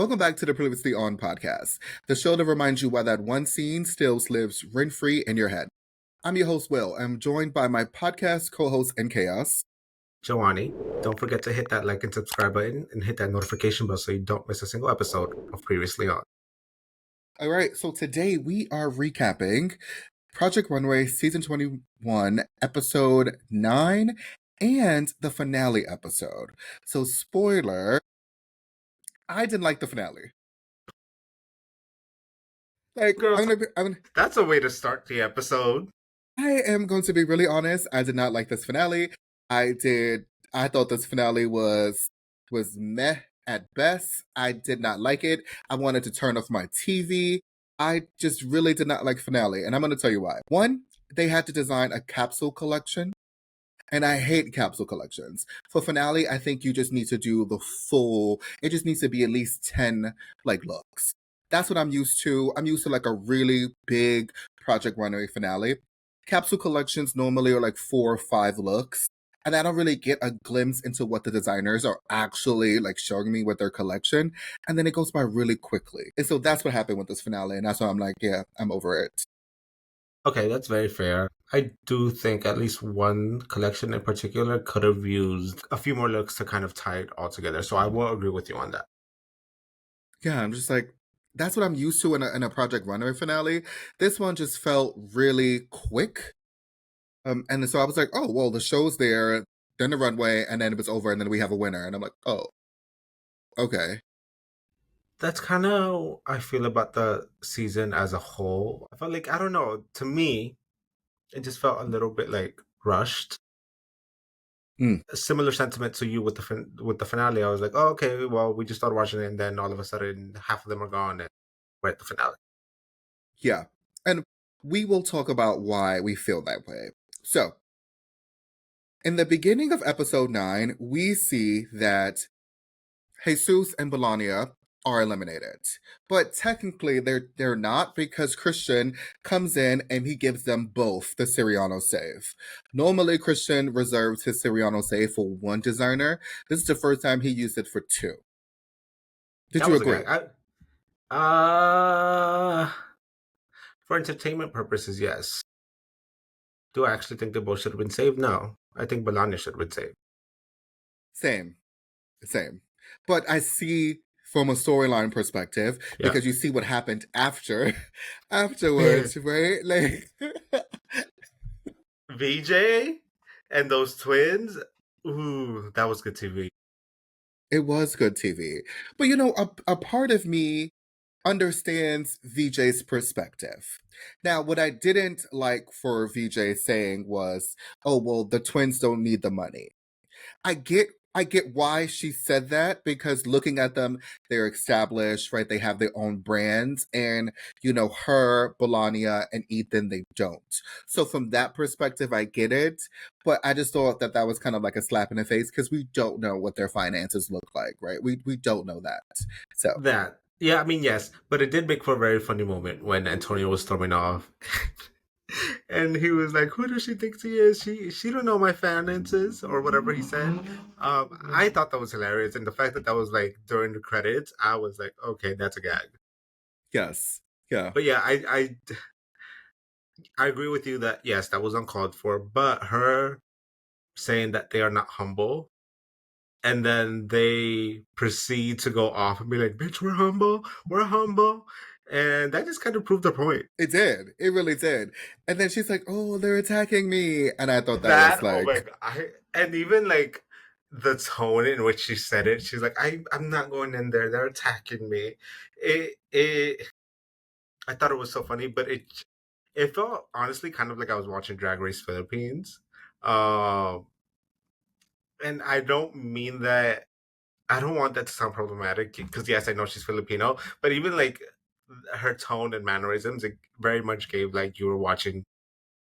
Welcome back to the Previously On podcast, the show that reminds you why that one scene still lives rent-free in your head. I'm your host, Will. I'm joined by my podcast co-host in Chaos. Giovanni, don't forget to hit that like and subscribe button and hit that notification bell so you don't miss a single episode of Previously On. All right, so today we are recapping Project Runway Season 21, Episode 9, and the finale episode. So, spoiler, I didn't like the finale. Girls, that's a way to start the episode. I am going to be really honest. I did not like this finale. I thought this finale was meh at best. I did not like it. I wanted to turn off my TV. I just really did not like finale, and I'm going to tell you why. One, they had to design a capsule collection, and I hate capsule collections. For finale, I think you just need to do the full. It just needs to be at least 10 looks. That's what I'm used to. I'm used to a really big Project Runway finale. Capsule collections normally are 4 or 5 looks, and I don't really get a glimpse into what the designers are actually showing me with their collection, and then it goes by really quickly. And so that's what happened with this finale, and that's why I'm yeah, I'm over it. Okay, that's very fair. I do think at least one collection in particular could have used a few more looks to kind of tie it all together, so I will agree with you on that. Yeah, I'm just that's what I'm used to in a Project Runway finale. This one just felt really quick. And so I was like, oh, well, the show's there, then the runway, and then it was over, and then we have a winner. And I'm like, oh, okay. That's kind of how I feel about the season as a whole. I felt I don't know, to me, it just felt a little bit rushed. A similar sentiment to you with the finale. I was like, oh, okay, well, we just started watching it, and then all of a sudden, half of them are gone, and we're at the finale. Yeah, and we will talk about why we feel that way. So, in the beginning of episode 9, we see that Jesus and Melania are eliminated. But technically they're not, because Christian comes in and he gives them both the Siriano save. Normally Christian reserves his Siriano save for one designer. This is the first time he used it for 2. Did you agree? For entertainment purposes, yes. Do I actually think they both should have been saved? No. I think Melania should have been saved. Same. But I see from a storyline perspective, because you see what happened afterwards, right? VJ and those twins, ooh, that was good TV. It was good TV. But a part of me understands VJ's perspective. Now, what I didn't like for VJ saying was, oh, well, the twins don't need the money. I get why she said that, because looking at them, they're established, right? They have their own brands, and her, Melania, and Ethan, they don't. So from that perspective, I get it, but I just thought that was kind of like a slap in the face, because we don't know what their finances look like, right? We don't know that. So that, yeah, I mean, yes, but it did make for a very funny moment when Antonio was storming off. And he was like, who does she think she is? She don't know my finances, or whatever he said. I thought that was hilarious. And the fact that was during the credits, I was like, okay, that's a gag. Yes. Yeah. But yeah, I agree with you that, yes, that was uncalled for. But her saying that they are not humble, and then they proceed to go off and be like, bitch, we're humble. And that just kind of proved the point. It did. It really did. And then she's like, oh, they're attacking me. And I thought that was oh my God. And even the tone in which she said it, she's like, I'm not going in there. They're attacking me. I thought it was so funny, but it felt honestly kind of like I was watching Drag Race Philippines. And I don't mean that. I don't want that to sound problematic, because yes, I know she's Filipino, but even her tone and mannerisms, it very much gave you were watching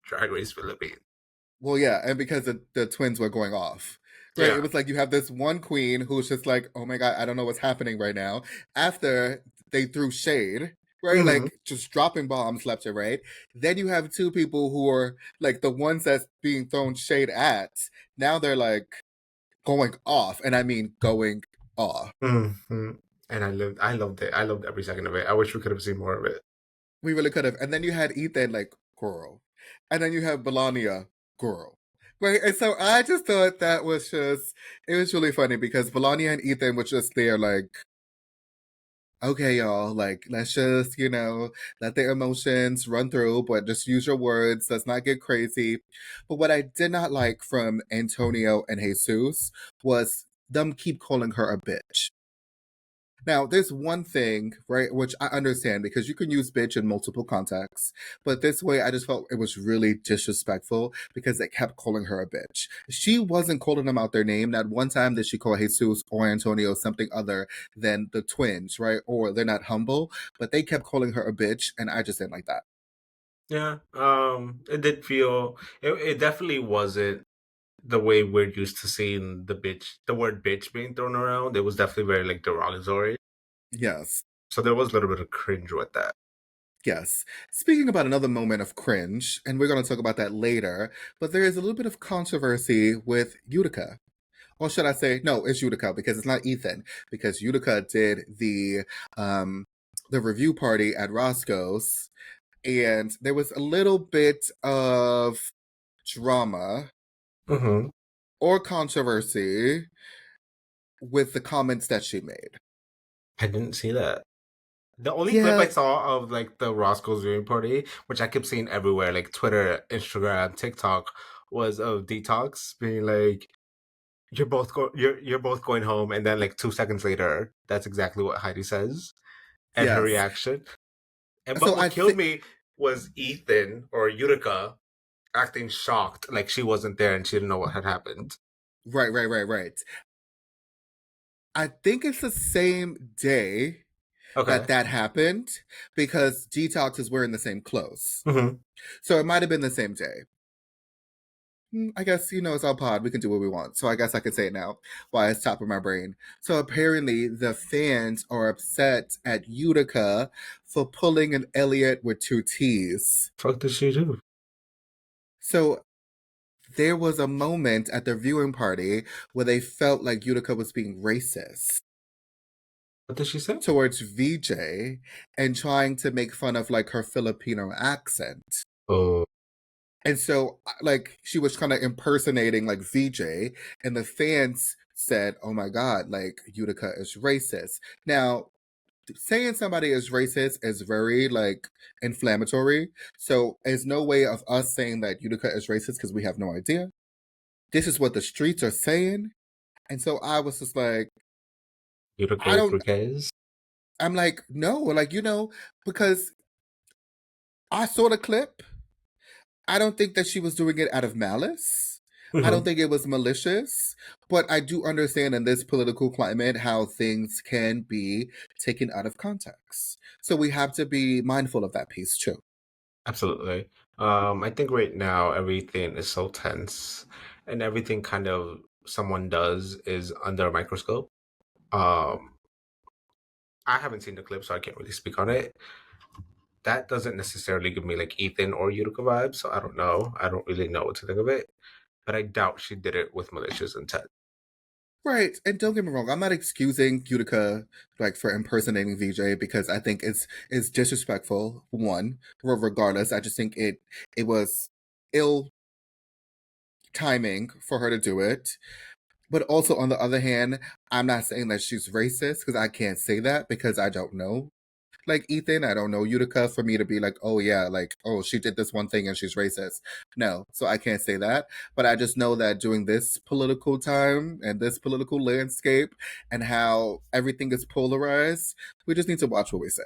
Drag Race Philippines. Well, yeah, and because the twins were going off. Right? Yeah. It was like you have this one queen who's just like, oh my God, I don't know what's happening right now. After they threw shade, right? Mm-hmm. Just dropping bombs left and right. Then you have 2 people who are the ones that's being thrown shade at. Now they're going off, and I mean going off. Mm-hmm. and I loved it. I loved every second of it. I wish we could have seen more of it. We really could have. And then you had Ethan like, girl. And then you have Melania, girl. Right. And so I just thought that was just, it was really funny because Melania and Ethan was just there like, okay, y'all, like, let's just, let the emotions run through, but just use your words. Let's not get crazy. But what I did not like from Antonio and Jesus was them keep calling her a bitch. Now, there's one thing, right, which I understand because you can use bitch in multiple contexts, but this way I just felt it was really disrespectful because they kept calling her a bitch. She wasn't calling them out their name. Not one time did she call Jesus or Antonio something other than the twins, right? Or they're not humble, but they kept calling her a bitch, and I just didn't like that. Yeah, it did feel it definitely wasn't the way we're used to seeing the word bitch being thrown around. It was definitely very like derogatory. Yes. So there was a little bit of cringe with that. Yes. Speaking about another moment of cringe, and we're going to talk about that later, but there is a little bit of controversy with Utica. Or should I say, no, it's Utica because it's not Ethan, because Utica did um the review party at Roscoe's, and there was a little bit of drama Hmm. or controversy with the comments that she made. I didn't see that. The only clip Yeah, I saw of like the Roscoe's viewing party, which I kept seeing everywhere, like Twitter, Instagram, TikTok, was of Detox being like, you're both going home," and then like 2 seconds later, that's exactly what Heidi says, and her yes. reaction. And but So what I killed think me was Ethan or Utica acting shocked, like she wasn't there and she didn't know what had happened. right, right, right, right. I think it's the same day that Okay. that happened because Detox is wearing the same clothes. Hmm. So it might have been the same day. I guess, it's our pod. We can do what we want. So I guess I can say it now while it's top of my brain. So apparently the fans are upset at Utica for pulling an Elliot with two T's. Fuck did she do? So there was a moment at their viewing party where they felt like Utica was being racist What did she say? towards VJ and trying to make fun of like her Filipino accent. Oh, And so, like, she was kind of impersonating like VJ, and the fans said, "Oh my God, like Utica is racist." Now, saying somebody is racist is very like inflammatory. So, there's no way of us saying that Utica is racist because we have no idea. This is what the streets are saying, and so I was just like, Utica I with don't. three Ks? I'm like, no, like because I saw the clip. I don't think that she was doing it out of malice. I don't Hmm. think it was malicious, but I do understand in this political climate how things can be taken out of context. So we have to be mindful of that piece too. Absolutely. I think right now everything is so tense and everything kind of someone does is under a microscope. Um, I haven't seen the clip, so I can't really speak on it. That doesn't necessarily give me like Ethan or Utica vibes, so I don't know. I don't really know what to think of it, but I doubt she did it with malicious intent. Right, and don't get me wrong, I'm not excusing Utica like for impersonating VJ because I think it's disrespectful. One, regardless, I just think it was ill timing for her to do it. But also, on the other hand, I'm not saying that she's racist because I can't say that because I don't know. Like Ethan, I don't know Utica for me to be like, oh yeah, like, oh, she did this one thing and she's racist. No, so I can't say that. But I just know that during this political time and this political landscape and how everything is polarized, we just need to watch what we say.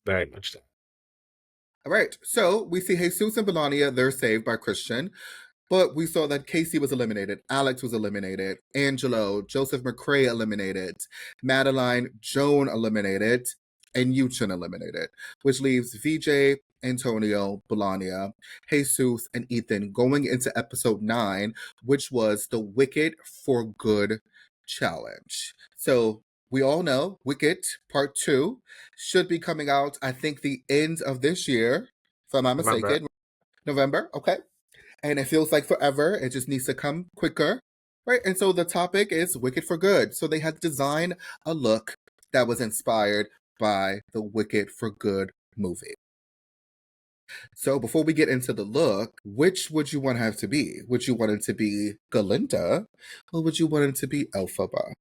Very much so. All right, so we see Jesus and Melania, they're saved by Christian. But we saw that Casey was eliminated, Alex was eliminated, Angelo, Joseph McCrae eliminated, Madeline, Joan eliminated, and Yuchin eliminated, which leaves VJ, Antonio, Melania, Jesus, and Ethan going into episode 9, which was the Wicked for Good challenge. So we all know Wicked Part 2 should be coming out, I think, the end of this year, if I'm not Remember, mistaken. November, okay, and it feels like forever. It just needs to come quicker, right? And so the topic is Wicked for Good. So they had to design a look that was inspired by the Wicked for Good movie. So before we get into the look, which would you want to have to be? Would you want it to be Galinda or would you want it to be Elphaba?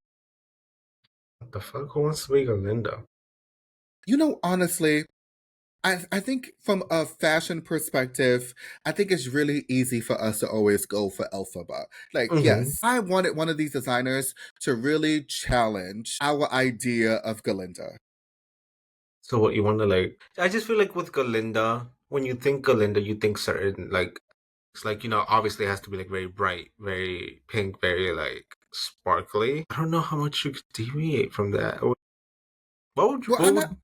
What the fuck? Who wants to be Linda? Honestly, I think from a fashion perspective, I think it's really easy for us to always go for Elphaba. Like, Hmm. yes, I wanted one of these designers to really challenge our idea of Galinda. So what you want to like? I just feel like with Galinda, when you think Galinda, you think certain like it's like obviously it has to be like very bright, very pink, very like sparkly. I don't know how much you could deviate from that. What would Well, what would?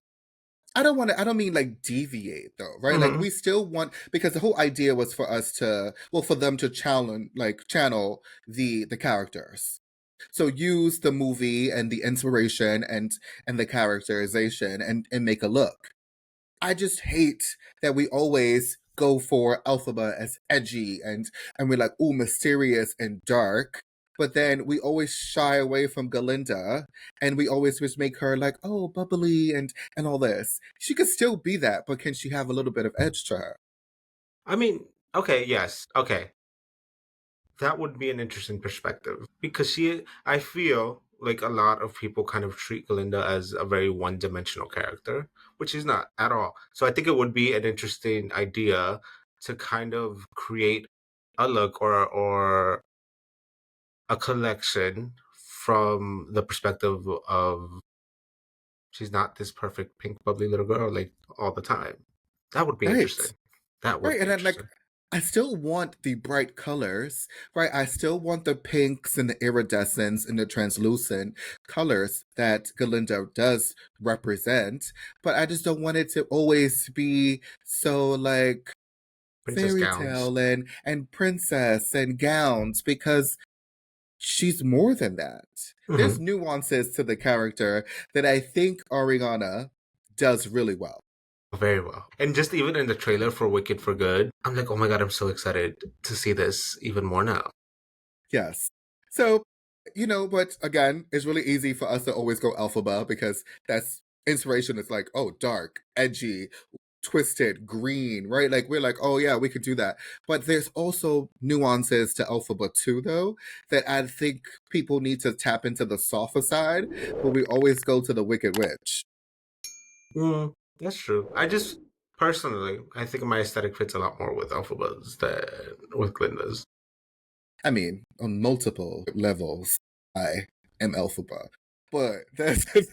I don't mean like deviate though, right? Like Hmm. we still want, because the whole idea was for us to, well, for them to channel the characters. So use the movie and the inspiration and the characterization and make a look. I just hate that we always go for Elphaba as edgy and we're like, ooh, mysterious and dark. But then we always shy away from Galinda and we always just make her like, oh, bubbly and all this. She could still be that, but can she have a little bit of edge to her? I mean, okay, yes, okay. That would be an interesting perspective because I feel like a lot of people kind of treat Galinda as a very one-dimensional character, which is not at all. So I think it would be an interesting idea to kind of create a look or a collection from the perspective of she's not this perfect pink bubbly little girl like all the time. That would be Right. interesting. That would Right. be And then like interesting. I still want the bright colors, right? I still want the pinks and the iridescence and the translucent colors that Galinda does represent, but I just don't want it to always be so like Princess fairy gowns. tale and princess and gowns because she's more than that. There's Mhm. nuances to the character that I think Ariana does really well. Very well. And just even in the trailer for Wicked for Good, I'm like, oh my God, I'm so excited to see this even more now. Yes. So, but again, it's really easy for us to always go Alphaba because that's inspiration is like, oh, dark, edgy, twisted, green, right? Like we're like, oh yeah, we could do that. But there's also nuances to Alphaba too, though, that I think people need to tap into the softer side, but we always go to the Wicked Witch. Mm, that's true. I just personally, I think my aesthetic fits a lot more with Alphaba's than with Glinda's. I mean, on multiple levels, I am Alphaba. But that's You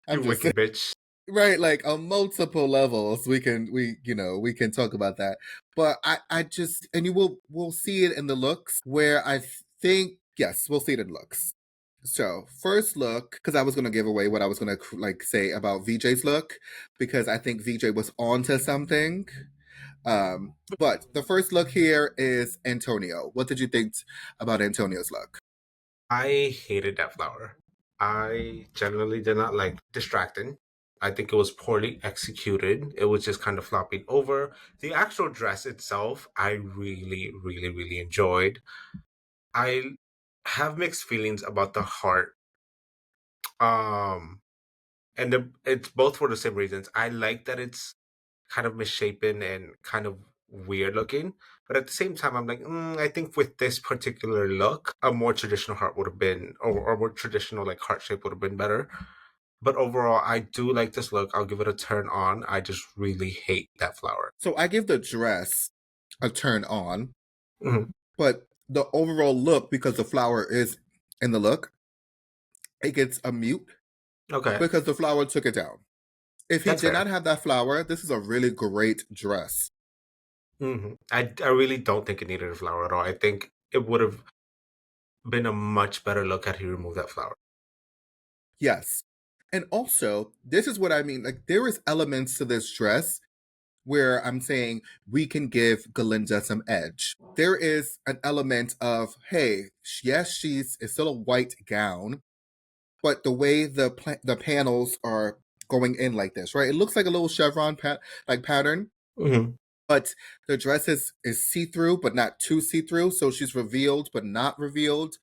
I'm just wicked bitch. right, like on multiple levels, we can talk about that. But I just and you will we'll see it in the looks where I think yes, we'll see it in looks. So first look, because I was gonna give away what I was gonna like say about VJ's look, because I think VJ was onto something. But the first look here is Antonio. What did you think about Antonio's look? I hated that flower. I generally did not like distracting. I think it was poorly executed. It was just kind of flopping over. The actual dress itself, I really, really, really enjoyed. I have mixed feelings about the heart. Um, it's both for the same reasons. I like that it's kind of misshapen and kind of weird looking, but at the same time, I'm like, I think with this particular look, a more traditional heart would have been, or more traditional like heart shape would have been better. But overall, I do like this look. I'll give it a turn on. I just really hate that flower. So I give the dress a turn on, Hmm. but the overall look, because the flower is in the look, it gets a mute Okay, because the flower took it down. If he that's did fair. not have that flower, this is a really great dress. I really don't think it needed a flower at all. I think it would have been a much better look had he removed that flower. Yes. And also, this is what I mean. Like, there is elements to this dress where I'm saying we can give Galinda some edge. There is an element of, hey, yes, it's still a white gown, but the way the panels are going in like this, right? It looks like a little chevron like pattern, Hmm. but the dress is see through, but not too see through. So she's revealed, but not revealed.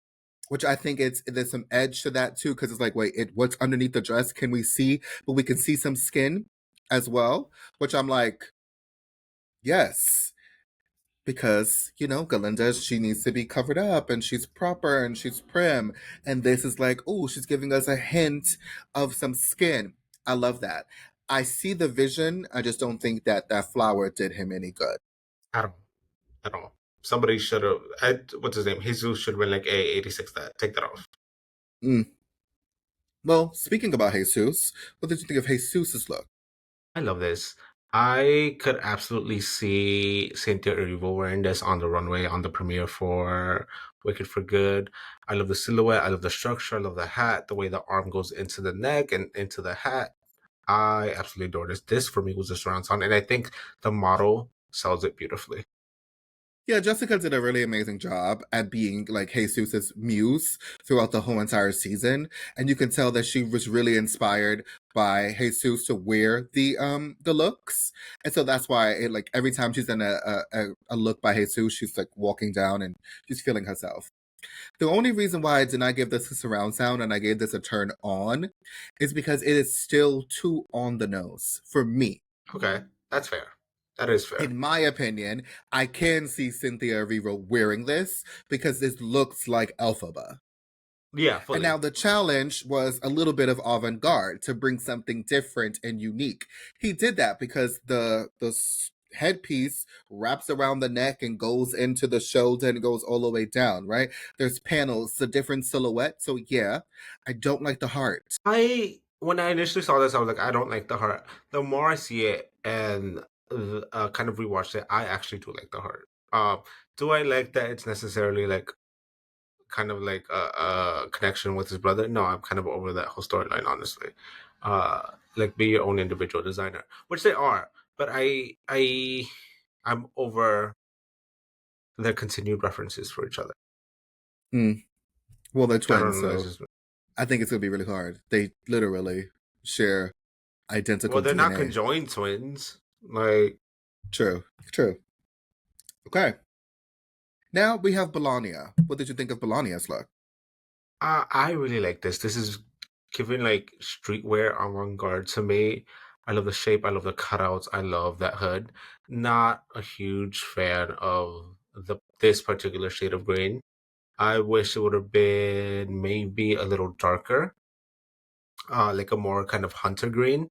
which I think there's some edge to that too, because it's like, wait, what's underneath the dress? Can we see? But we can see some skin as well, which I'm like, yes, because Galinda, she needs to be covered up and she's proper and she's prim, and this is like, oh, she's giving us a hint of some skin. I love that. I see the vision. I just don't think that that flower did him any good. At all. At all. Somebody should have. What's his name? Jesus should have been like, a 86 that. Take that off. Mm. Well, speaking about Jesus, what did you think of Jesus's look? I love this. I could absolutely see Cynthia Erivo wearing this on the runway on the premiere for Wicked for Good. I love the silhouette. I love the structure. I love the hat, the way the arm goes into the neck and into the hat. I absolutely adore this. This for me was a surround sound, and I think the model sells it beautifully. Yeah, Jessica did a really amazing job at being like Jesus's muse throughout the whole entire season, and you can tell that she was really inspired by Jesus to wear the looks, and so that's why like every time she's in a look by Jesus, she's like walking down and she's feeling herself. The only reason why I did not give this a surround sound and I gave this a turn on is because it is still too on the nose for me. Okay, that's fair. That is fair. In my opinion, I can see Cynthia Erivo wearing this because this looks like Elphaba. Yeah, And fully. now the challenge was a little bit of avant-garde to bring something different and unique. He did that because the headpiece wraps around the neck and goes into the shoulder and goes all the way down, right? There's panels, it's a different silhouette. So yeah, I don't like the heart. I when I initially saw this, I was like, I don't like the heart. The more I see it and kind of rewatched it, I actually do like the heart. Do I like that it's necessarily like kind of like a connection with his brother? No, I'm kind of over that whole storyline, honestly. Like be your own individual designer, which they are, but I'm over their continued references for each other. Mm. Well, they're I don't twins, know. That's so just I think it's gonna be really hard. They literally share well, identical they're not DNA. conjoined twins. Like True, true. Okay. Now we have Bologna. What did you think of Bologna's look? I really like this. This is giving like streetwear avant-garde to me. I love the shape. I love the cutouts. I love that hood. Not a huge fan of this particular shade of green. I wish it would have been maybe a little darker, like a more kind of hunter green.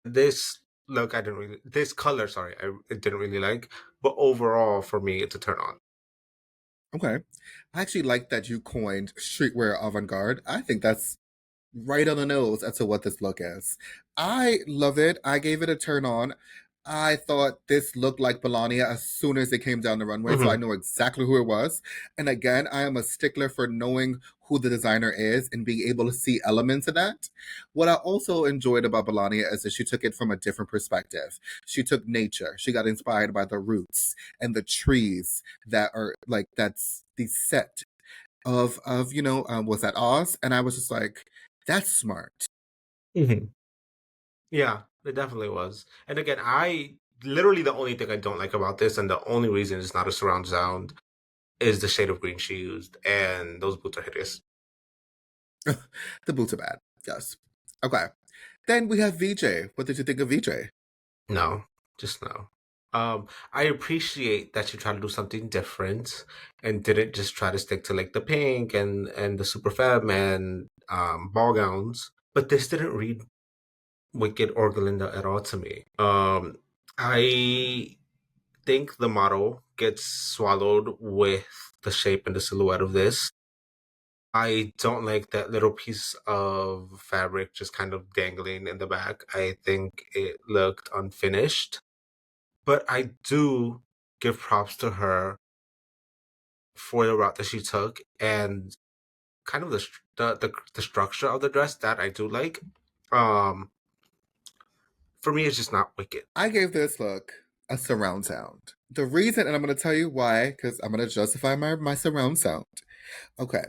This look, I didn't really. This color, sorry, I didn't really like. But overall, for me, it's a turn on. Okay. I actually like that you coined streetwear avant-garde. I think that's right on the nose as to what this look is. I love it. I gave it a turn on. I thought this looked like Melania as soon as it came down the runway, so I Hmm. know exactly who it was. And again, I am a stickler for knowing who the designer is and being able to see elements of that. What I also enjoyed about Melania is that she took it from a different perspective. She took nature. She got inspired by the roots and the trees that are like that's the set of was that Oz, and I was just like, that's smart. Hmm. Yeah, it definitely was. And again, I literally the only thing I don't like about this, and the only reason it's not a surround sound, is the shade of green she used, and those boots are hideous. The boots are bad. Yes. Okay. Then we have VJ. What did you think of VJ? No, just no. I appreciate that you try to do something different and didn't just try to stick to like the pink and the super femme and ball gowns. But this didn't read Wicked or Galinda at all to me. I think the model gets swallowed with the shape and the silhouette of this. I don't like that little piece of fabric just kind of dangling in the back. I think it looked unfinished. But I do give props to her for the route that she took and kind of the structure of the dress that I do like. Um, for me, it's just not wicked. I gave this look a surround sound. The reason, and I'm going to tell you why, because I'm going to justify my surround sound. Okay.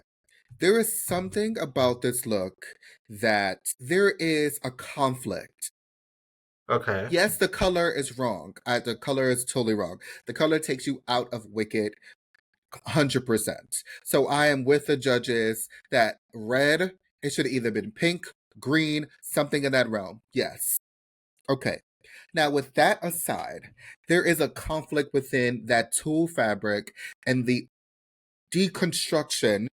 There is something about this look that there is a conflict. Okay. Yes, the color is wrong. The color is totally wrong. The color takes you out of Wicked 100%. So I am with the judges that red, it should have either been pink, green, something in that realm. Yes. Okay. Now, with that aside, there is a conflict within that tulle fabric and the deconstruction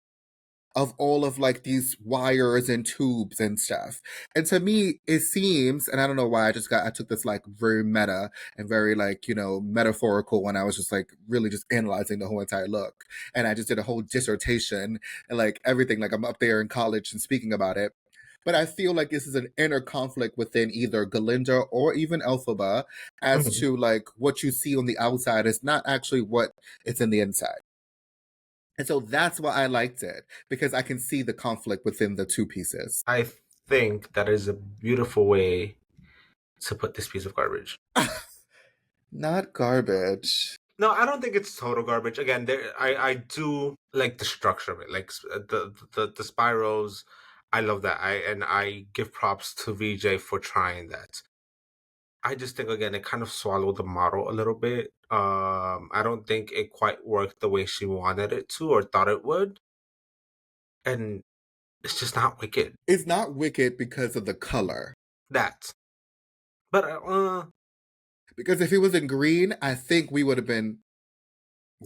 of all of like these wires and tubes and stuff. And to me, it seems, and I don't know why I took this like very meta and very like, metaphorical when I was just like really just analyzing the whole entire look. And I just did a whole dissertation and like everything, like I'm up there in college and speaking about it. But I feel like this is an inner conflict within either Galinda or even Elphaba as Mhm. to like what you see on the outside is not actually what it's in the inside. And so that's why I liked it, because I can see the conflict within the two pieces. I think that is a beautiful way to put this piece of garbage. Not garbage. No, I don't think it's total garbage. Again, I do like the structure of it, like the spirals. I love that. I give props to VJ for trying that. I just think again it kind of swallowed the model a little bit. I don't think it quite worked the way she wanted it to or thought it would, and it's just not wicked. It's not wicked because of the color. That, but Because if it was in green, I think we would have been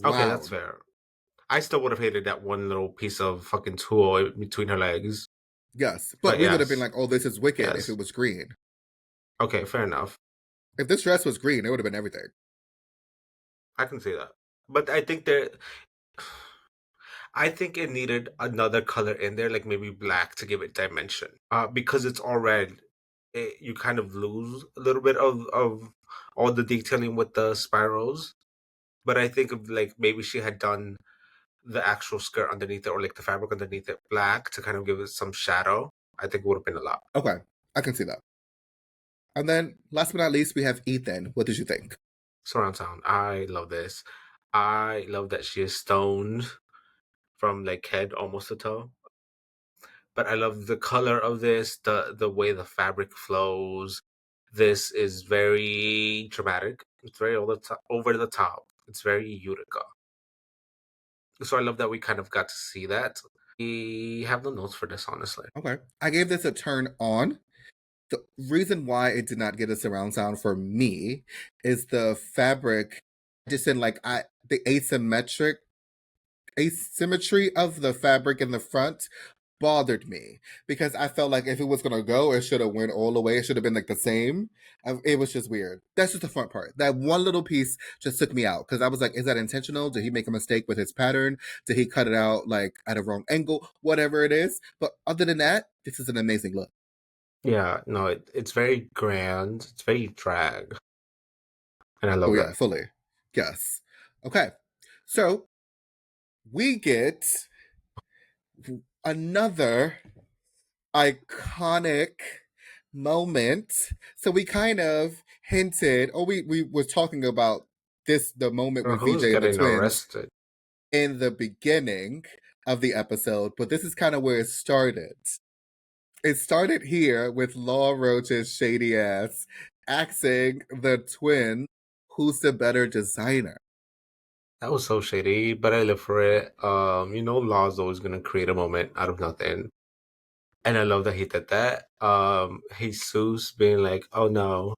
okay, that's wowed. fair. I still would have hated that one little piece of fucking tool between her legs. Yes. But But we would have been yes, like, oh, this is wicked if yes. it was green. Okay, fair enough. If this dress was green, it would have been everything. I can see that. But I think it needed another color in there, like maybe black to give it dimension. Because it's all red, you kind of lose a little bit of all the detailing with the spirals. But I think of like maybe she had done the actual skirt underneath it or like the fabric underneath it black to kind of give it some shadow. I think it would have been a lot. Okay. I can see that. And then last but not least, we have Ethan. What did you think? Surround sound. I love this. I love that she is stoned from like head almost to toe. But I love the color of this, the way the fabric flows. This is very dramatic. It's very over the top. It's very Utica. So I love that we kind of got to see that. We have no notes for this, honestly. Okay. I gave this a turn on. The reason why it did not get a surround sound for me is the fabric just in like the asymmetry of the fabric in the front bothered me because I felt like if it was gonna go, it should have went all the way. It should have been like the same. It was just weird. That's just the front part. That one little piece just took me out because I was like, is that intentional? Did he make a mistake with his pattern? Did he cut it out like at a wrong angle? Whatever it is. But other than that, this is an amazing look. Yeah, no, it's very grand. It's very drag, and I Oh love yeah, that. fully. Yes. Okay. So we get another iconic moment. So we kind of hinted, or we were talking about the moment Girl, with who's VJ and the getting twins arrested? in the beginning of the episode, but this is kind of where it started. It started here with Law Roach's shady ass asking the twin who's the better designer. That was so shady, but I live for it. Law's always gonna create a moment out of nothing. And I love that he did that. Jesus being like, "Oh no,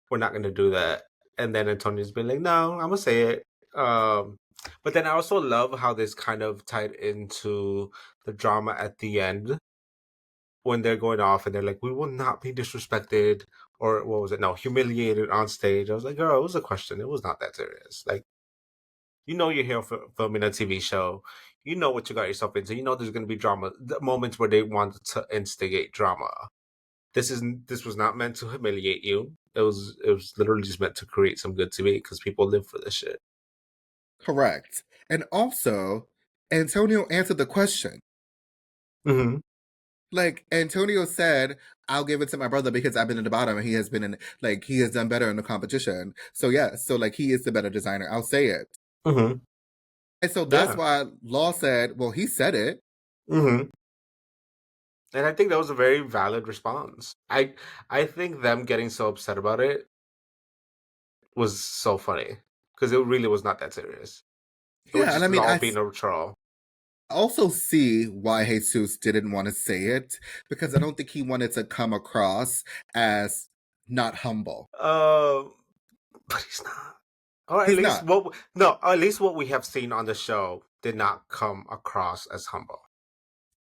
we're not gonna do that," and then Antonio's being like, "No, I'm gonna say it." But then I also love how this kind of tied into the drama at the end when they're going off and they're like, "We will not be disrespected," or what was it? No, humiliated on stage. I was like, "Girl, it was a question. It was not that serious." Like, you're here for filming a TV show. You know what you got yourself into. You know there's going to be drama, the moments where they want to instigate drama. This was not meant to humiliate you. It was literally just meant to create some good TV because people live for this shit. Correct. And also, Antonio answered the question. Mm-hmm. Like Antonio said, I'll give it to my brother because I've been in the bottom and he has been in like he has done better in the competition. So yes, so like he is the better designer. I'll say it. Mm-hmm. And so that's Yeah. why Law said, well, he said it. Mm-hmm. And I think that was a very valid response. I think them getting so upset about it was so funny because it really was not that serious. Or Yeah, and I just mean, Law being a troll. also see why Jesus didn't want to say it because I don't think he wanted to come across as not humble. Uh, but he's not. Or at He's least not. what no, at least what we have seen on the show did not come across as humble.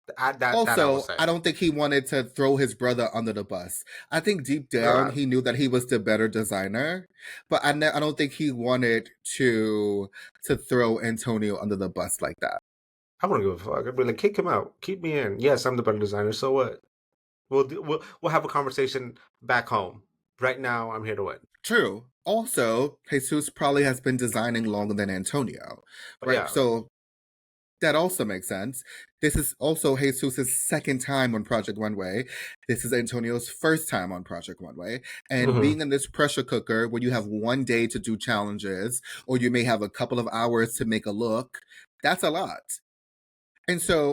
That I will Also, say. I don't think he wanted to throw his brother under the bus. I think deep down No, he knew that he was the better designer, but I don't think he wanted to throw Antonio under the bus like that. I wouldn't give a fuck. I'd be like, kick him out, keep me in. Yes, I'm the better designer. So what? We'll have a conversation back home. Right now, I'm here to win. True. Also, Jesus probably has been designing longer than Antonio, But right? yeah. So that also makes sense. This is also Jesus' second time on Project Runway. This is Antonio's first time on Project Runway. And Hmm. being in this pressure cooker where you have one day to do challenges, or you may have a couple of hours to make a look, that's a lot. And so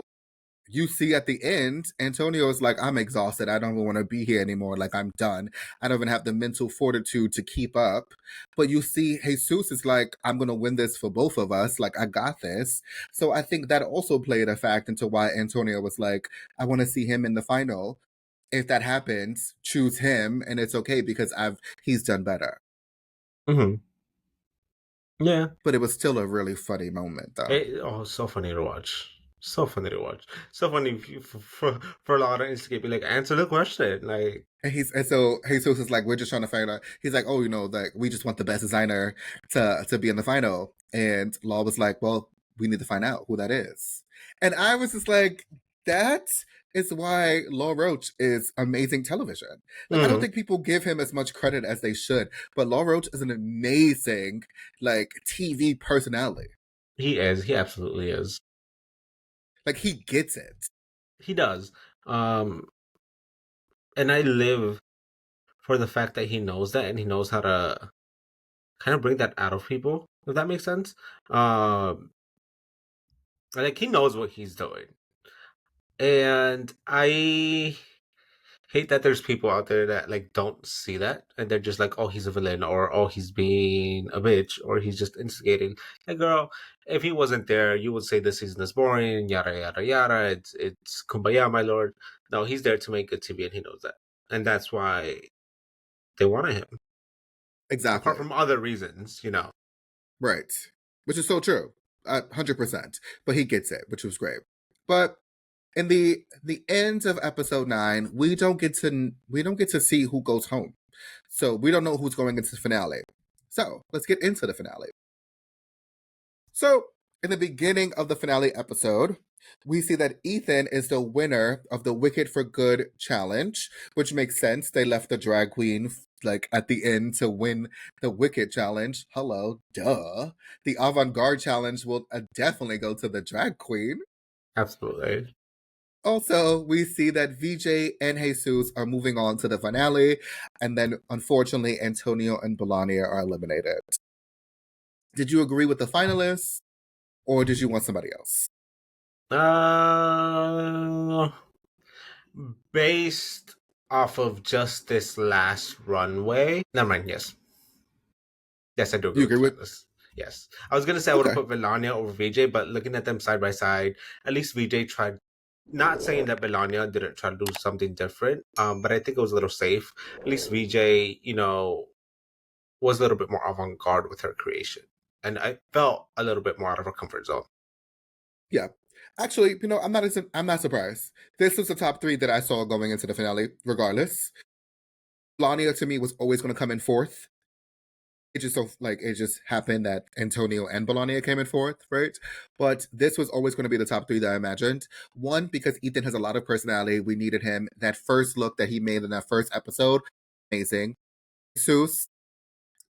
you see at the end, Antonio is like, I'm exhausted. I don't even want to be here anymore. Like, I'm done. I don't even have the mental fortitude to keep up. But you see, Jesus is like, I'm going to win this for both of us. Like, I got this. So I think that also played a fact into why Antonio was like, I want to see him in the final. If that happens, choose him. And it's okay because he's done better. Hmm. Yeah. But it was still a really funny moment, though. So funny to watch. So funny to watch. So funny for a lot of instigate be like, answer the question. Like, And so Jesus is like, we're just trying to find out. He's like, oh, like we just want the best designer to be in the final. And Law was like, well, we need to find out who that is. And I was just like, that is why Law Roach is amazing television. Like I don't mm, think people give him as much credit as they should, but Law Roach is an amazing like TV personality. he is. He absolutely is. Like he gets it. He does. Um, and I live for the fact that he knows that and he knows how to kind of bring that out of people, if that makes sense. Um, like he knows what he's doing. And I hate that there's people out there that like don't see that and they're just like, oh, he's a villain, or oh, he's being a bitch, or he's just instigating. Like, girl, if he wasn't there, you would say this season is boring, yada yada yada. It's kumbaya, my lord. No, he's there to make good TV, and he knows that, and that's why they wanted him. Apart Exactly. from other reasons, you know. Right. Which is so true. 100%. But he gets it, which was great. But in the end of episode 9, we don't get to see who goes home. So we don't know who's going into the finale. So let's get into the finale. So in the beginning of the finale episode, we see that Ethan is the winner of the Wicked for Good challenge, which makes sense. They left the drag queen like at the end to win the Wicked challenge. Hello, duh. The avant-garde challenge will definitely go to the drag queen. Absolutely. Also, we see that VJ and Jesus are moving on to the finale, and then unfortunately, Antonio and Melania are eliminated. Did you agree with the finalists, or did you want somebody else? Uh, Based off of just this last runway. Never mind. Yes, I do agree You with agree the with? finalists. Yes, I was gonna say I would have Okay. put Melania over VJ, but looking at them side by side, at least VJ tried. Not saying that Melania didn't try to do something different, but I think it was a little safe. At least VJ, was a little bit more avant-garde with her creation, and I felt a little bit more out of her comfort zone. Yeah. Actually, I'm not surprised. This was the top 3 that I saw going into the finale, regardless. Melania to me was always going to come in fourth. It just happened that Antonio and Melania came in fourth, right? But this was always going to be the top 3 that I imagined. One, because Ethan has a lot of personality. We needed him. That first look that he made in that first episode, amazing. Jesus,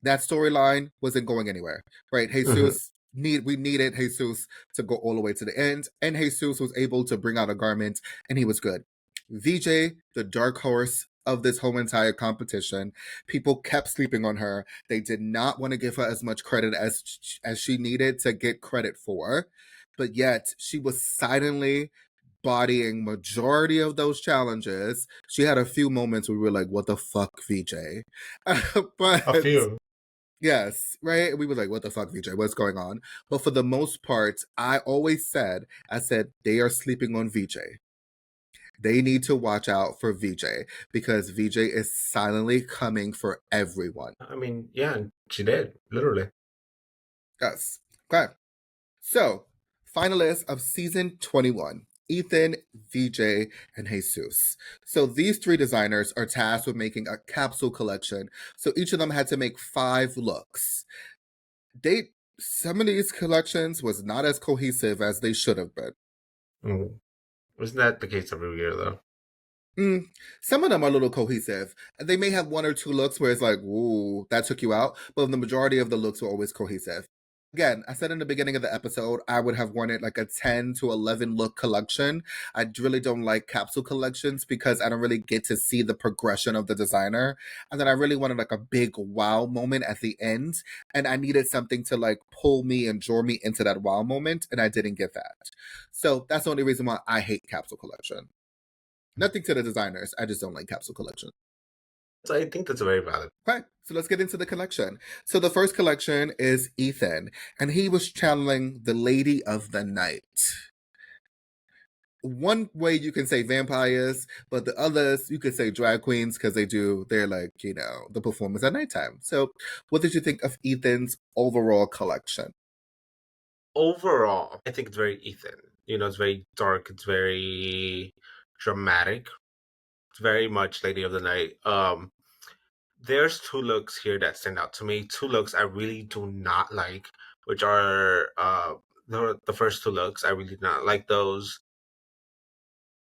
that storyline wasn't going anywhere, right? Hmm. We needed Jesus to go all the way to the end, and Jesus was able to bring out a garment, and he was good. VJ, the dark horse of this whole entire competition, people kept sleeping on her. They did not want to give her as much credit as she needed to get credit for, but yet she was silently bodying majority of those challenges. She had a few moments where we were like, "What the fuck, VJ?" A but few. Yes, right? We were like, what the fuck, VJ? What's going on? But for the most part, I said, they are sleeping on VJ. They need to watch out for VJ because VJ is silently coming for everyone. I mean, yeah, she did, literally. Yes. Okay. So, finalists of season 21, Ethan, VJ, and Jesus. So, these three designers are tasked with making a capsule collection. So, each of them had to make 5 looks. They Some of these collections was not as cohesive as they should have been. Mm. Wasn't that the case every year, though? Mm, some of them are a little cohesive. They may have 1 or 2 looks where it's like, ooh, that took you out, but the majority of the looks were always cohesive. Again, I said in the beginning of the episode, I would have wanted like a 10 to 11 look collection. I really don't like capsule collections because I don't really get to see the progression of the designer. And then I really wanted like a big wow moment at the end. And I needed something to like pull me and draw me into that wow moment. And I didn't get that. So that's the only reason why I hate capsule collection. Nothing to the designers. I just don't like capsule collection. So I think that's very valid. Okay, so let's get into the collection. So the first collection is Ethan, and he was channeling the Lady of the Night. One way you can say vampires, but the others you could say drag queens because they're like, the performance at nighttime. So what did you think of Ethan's overall collection? Overall, I think it's very Ethan. It's very dark. It's very dramatic. It's very much Lady of the Night. There's 2 looks here that stand out to me. 2 looks I really do not like, which are the first 2 looks. I really did not like those.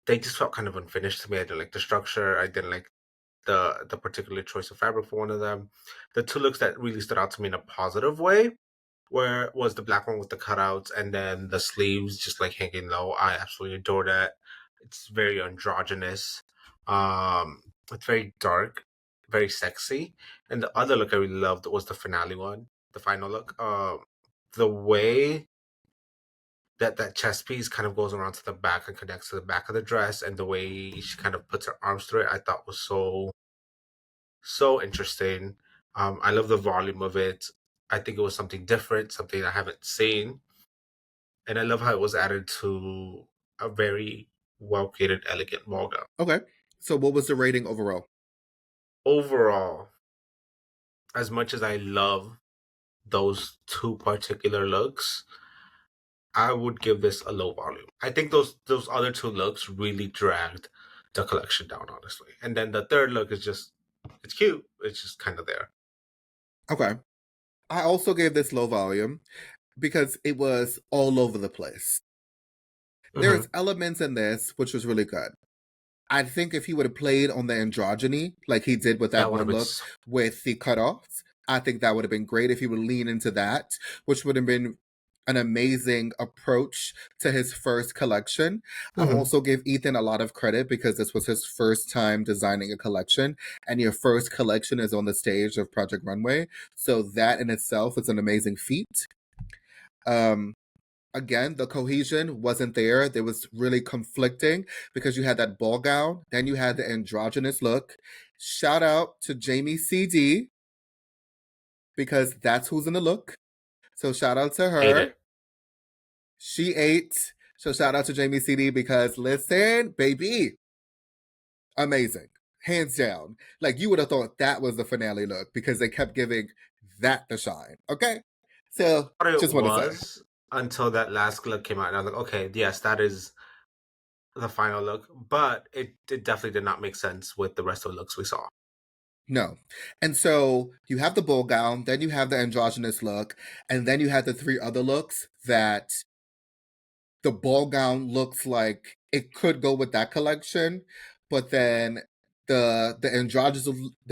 They just felt kind of unfinished to me. I didn't like the structure. I didn't like the particular choice of fabric for one of them. The 2 looks that really stood out to me in a positive way where was the black one with the cutouts and then the sleeves just like hanging low. I absolutely adore that. It's very androgynous. It's very dark, very sexy. And the other look I really loved was the finale one, the final look. The way that chest piece kind of goes around to the back and connects to the back of the dress, and the way she kind of puts her arms through it, I thought was so interesting. I love the volume of it. I think it was something different, something I haven't seen, and I love how it was added to a very well created, elegant ball gown. Okay, so what was the rating overall? Overall, as much as I love those 2 particular looks, I would give this a low volume. I think those other 2 looks really dragged the collection down, honestly. And then the third look is just it's cute. It's just kind of there. Okay, I also gave this low volume because it was all over the place. Hmm. There's elements in this which was really good. I think if he would have played on the androgyny like he did with that That would have one been look so. with the cutoffs, I think that would have been great if he would lean into that, which would have been an amazing approach to his first collection. I Mhm. also give Ethan a lot of credit because this was his first time designing a collection, and your first collection is on the stage of Project Runway. So that in itself is an amazing feat. Um, Again, the cohesion wasn't there. There was really conflicting because you had that ball gown, then you had the androgynous look. Shout out to Jamie CD because that's who's in the look. So shout out to Ate her. it. She ate. So shout out to Jamie CD because listen, baby, amazing. Hands down. Like you would have thought that was the finale look because they kept giving that the shine. Okay? So What it just want to say. was until that last look came out, and I was like, okay, yes, that is the final look. But it definitely did not make sense with the rest of the looks we saw. No. And so you have the ball gown, then you have the androgynous look, and then you have the 3 other looks that the ball gown looks like it could go with that collection, but then the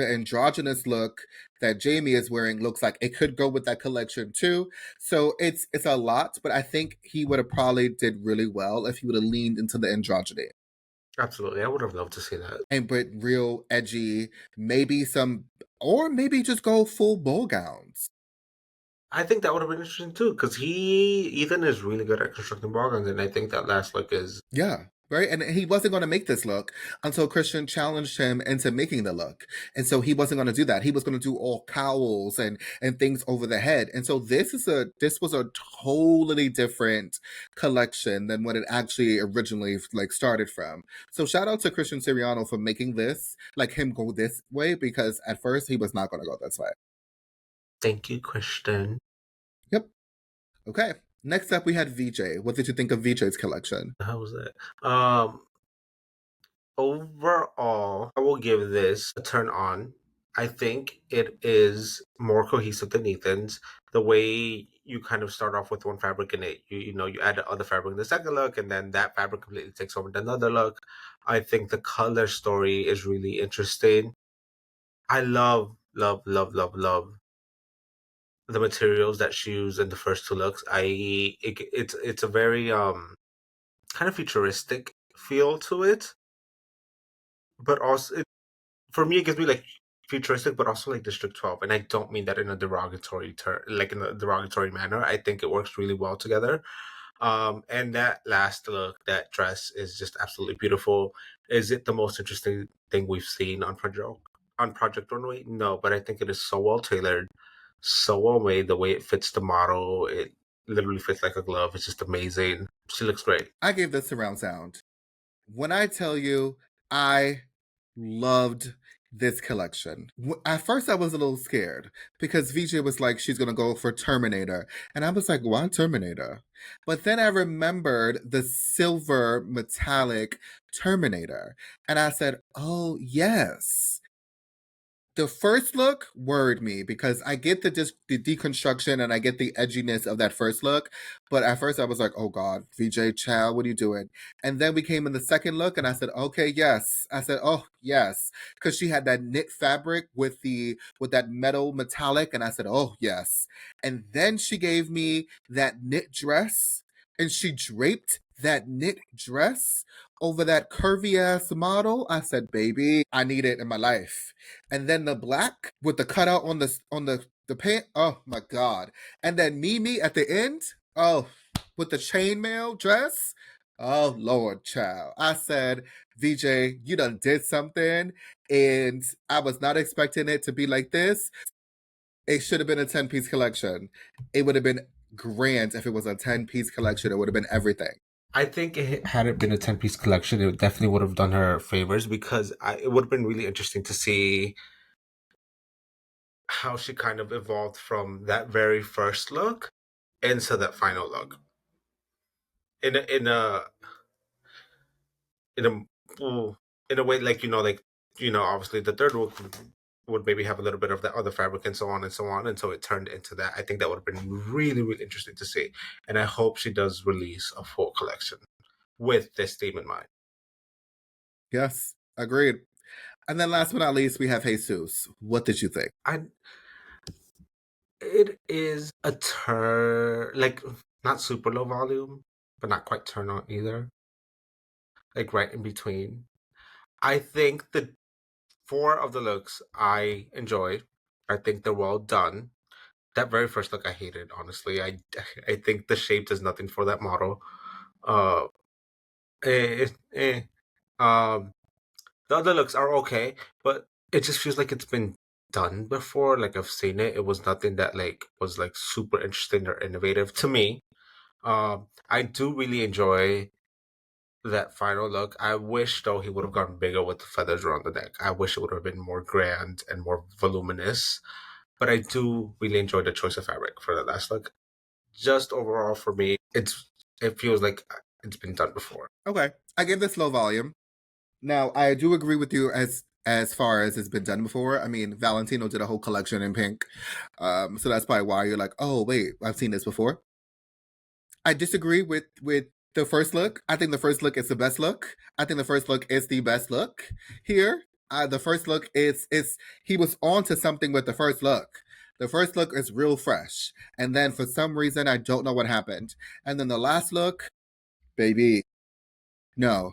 androgynous look that Jamie is wearing looks like it could go with that collection too. So it's a lot, but I think he would have probably did really well if he would have leaned into the androgyny Absolutely, I would have loved to see that. and put real edgy, maybe some, or maybe just go full ball gowns. I think that would have been interesting too, because Ethan is really good at constructing bargains, and I think that last look is Yeah. right? And he wasn't going to make this look until Christian challenged him into making the look. And so he wasn't going to do that. He was going to do all cowls and things over the head. And so this was a totally different collection than what it actually originally like started from. So shout out to Christian Siriano for making this, like him go this way, because at first he was not going to go this way. Thank you, Christian. Yep. Okay. Next up, we had VJ. What did you think of VJ's collection? How was that? Overall, I will give this a turn on. I think it is more cohesive than Ethan's. The way you kind of start off with one fabric and you add the other fabric in the second look, and then that fabric completely takes over to another look. I think the color story is really interesting. I love the materials that she used in the first two looks. It's a very kind of futuristic feel to it, but also for me, it gives me like futuristic, but also like District 12. And I don't mean that in a derogatory like in a derogatory manner. I think it works really well together. And that last look, that dress is just absolutely beautiful. Is it the most interesting thing we've seen on Project Runway? No, but I think it is so well tailored, so well made. The way it fits the model, it literally fits like a glove. It's just amazing. She looks great. I gave this surround sound. When I tell you, I loved this collection. At first, I was a little scared because VJ was like, she's going to go for Terminator. And I was like, why Terminator? But then I remembered the silver metallic Terminator. And I said, oh, yes. The first look worried me because I get the deconstruction and I get the edginess of that first look, but at first I was like, "Oh God, VJ Chow, what are you doing?" And then we came in the second look, and I said, "Okay, yes." I said, "Oh yes," because she had that knit fabric with that metal metallic, and I said, "Oh yes." And then she gave me that knit dress, and she draped that knit dress over that curvy ass model. I said, "Baby, I need it in my life." And then the black with the cutout on the pant. Oh my god! And then Mimi at the end. Oh, with the chainmail dress. Oh Lord, child! I said, VJ, you done did something, and I was not expecting it to be like this. It should have been a 10-piece collection. It would have been grand if it was a 10-piece collection. It would have been everything. I think had it been a 10-piece collection, it definitely would have done her favors because it would have been really interesting to see how she kind of evolved from that very first look into that final look. In a in a in a well, in a way, like obviously the third look would maybe have a little bit of that other fabric and so on and so on, and so it turned into that. I think that would have been really really interesting to see, and I hope she does release a full collection with this theme in mind. Yes, agreed. And then last but not least, we have Jesus. What did you think? I It is a turn, like not super low volume, but not quite turn on either. Like right in between. I think the four of the looks I enjoyed. I think they're well done. That very first look I hated, honestly. I think the shape does nothing for that model. Uh, eh, eh. Um, the other looks are okay, but it just feels like it's been done before. Like I've seen it. It was nothing that like was like super interesting or innovative to me. I do really enjoy that final look. I wish though he would have gone bigger with the feathers around the neck. I wish it would have been more grand and more voluminous. But I do really enjoy the choice of fabric for the last look. Just overall for me, it feels like it's been done before. Okay, I gave this low volume. Now, I do agree with you as far as it's been done before. I mean, Valentino did a whole collection in pink, so that's probably why you're like, oh wait, I've seen this before. I disagree with the first look. I think the first look is the best look. I think the first look is the best look here. The first look is he was on to something with the first look. The first look is real fresh, and then for some reason I don't know what happened. And then the last look, baby, no,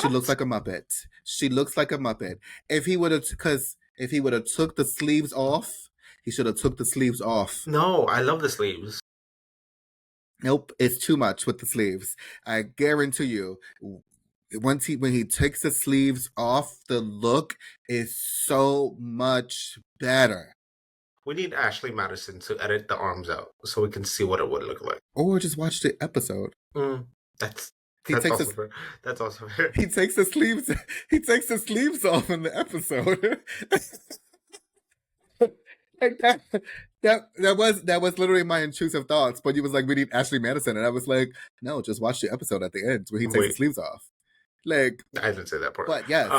she looks What? like a Muppet. She looks like a Muppet. If he would have took the sleeves off, he should have took the sleeves off. No, I love the sleeves. Nope, it's too much with the sleeves. I guarantee you. when he takes the sleeves off, the look is so much better. We need Ashley Madison to edit the arms out so we can see what it would look like. Or just watch the episode. Mm, that's He that's takes also his fair. That's also fair. he takes the sleeves he takes the sleeves off in the episode. Like that was literally my intrusive thoughts. But you was like, we need Ashley Madison, and I was like, no, just watch the episode at the end where he takes the Wait, sleeves off. Like, I didn't say that part. but yes,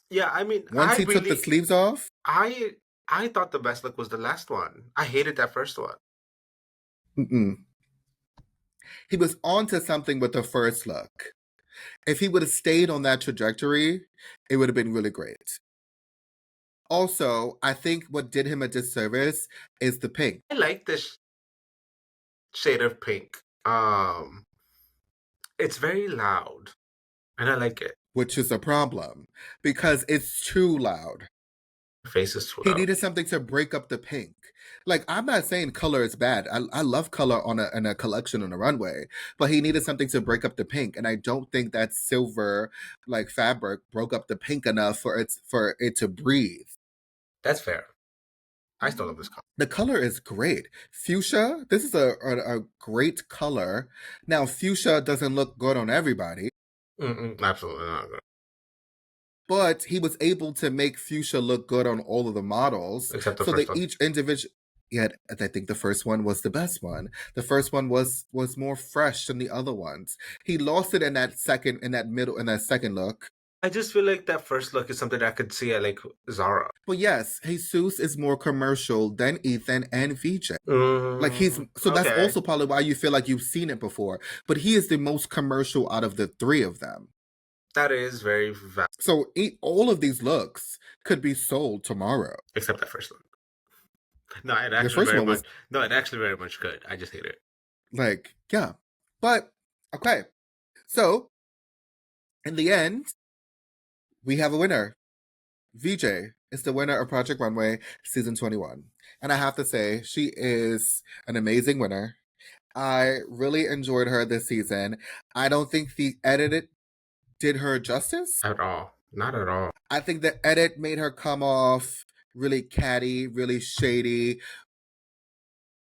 Yeah, I mean, once he took the sleeves off, I thought the best look was the last one. I hated that first one. mm-mm. He was onto something with the first look. If he would have stayed on that trajectory, it would have been really great. Also, I think what did him a disservice is the pink. I like this shade of pink. It's very loud, and I like it. Which is a problem because it's too loud. Your face is too He loud. needed something to break up the pink. Like, I'm not saying color is bad. I love color in a collection on a runway, but he needed something to break up the pink, and I don't think that silver like fabric broke up the pink enough for it to breathe. That's fair. I still love this color. The color is great. Fuchsia, this is a great color. Now, fuchsia doesn't look good on everybody, Absolutely not good. but he was able to make fuchsia look good on all of the models. Except the So first that one. each individual, yeah, I think the first one was the best one. The first one was more fresh than the other ones. He lost it in that second look. I just feel like that first look is something I could see at like Zara. But yes, Jesus is more commercial than Ethan and VJ. Like that's Okay. also probably why you feel like you've seen it before. But he is the most commercial out of the three of them. That is very valid. So all of these looks could be sold tomorrow. Except that first look. No, it actually very much could. I just hate it. Like, yeah. But okay. So in the end, we have a winner. VJ is the winner of Project Runway season 21. And I have to say, she is an amazing winner. I really enjoyed her this season. I don't think the edit did her justice. At all. Not at all. I think the edit made her come off really catty, really shady,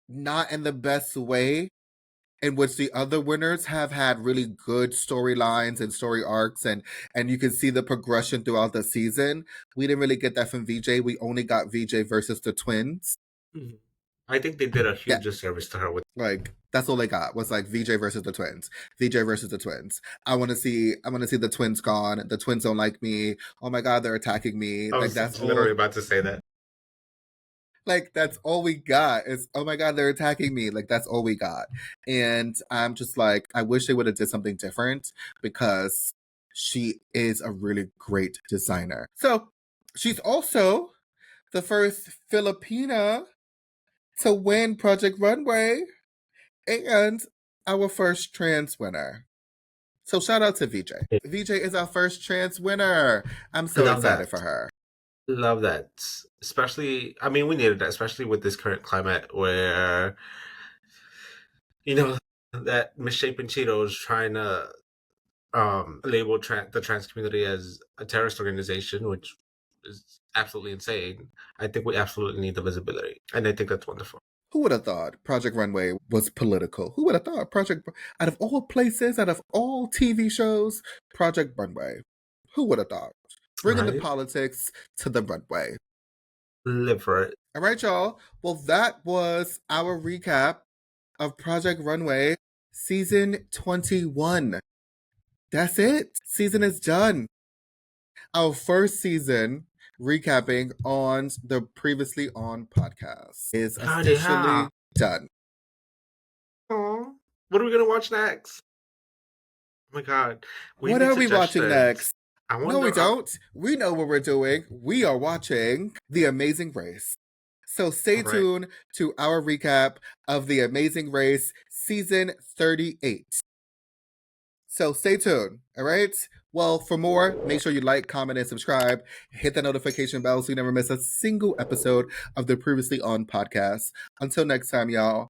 not in the best way, in which the other winners have had really good storylines and story arcs, and you can see the progression throughout the season. We didn't really get that from VJ. We only got VJ versus the twins. Mm-hmm. I think they did a huge disservice to her with like that's all they got was like VJ versus the twins. VJ versus the twins. I want to see the twins gone. The twins don't like me. Oh my god, they're attacking me. I was that's literally all, about to say that. like that's all we got is oh my god, they're attacking me. Like that's all we got. And I'm just like, I wish they would have did something different because she is a really great designer. So she's also the first Filipina to win Project Runway and our first trans winner. So shout out to VJ. VJ is our first trans winner. I'm so excited for her. Love that. Especially, I mean, we needed that, especially with this current climate where, you know, that misshapen Cheetos trying to label the trans community as a terrorist organization, which is absolutely insane. I think we absolutely need the visibility, and I think that's wonderful. Who would have thought Project Runway was political? Who would have thought out of all places, out of all TV shows, Project Runway? Who would have thought? Bringing the politics to the runway. Live for it. All right, y'all. Well, that was our recap of Project Runway season 21. That's it. Season is done. Our first season recapping on the Previously On podcast is officially done. Aww. What are we going to watch next? Oh my god. What are we watching next? No, we don't. We know what we're doing. We are watching The Amazing Race. So stay tuned to our recap of The Amazing Race season 38. So stay tuned, all right? Well, for more, make sure you like, comment, and subscribe. Hit the notification bell so you never miss a single episode of the Previously On podcast. Until next time, y'all.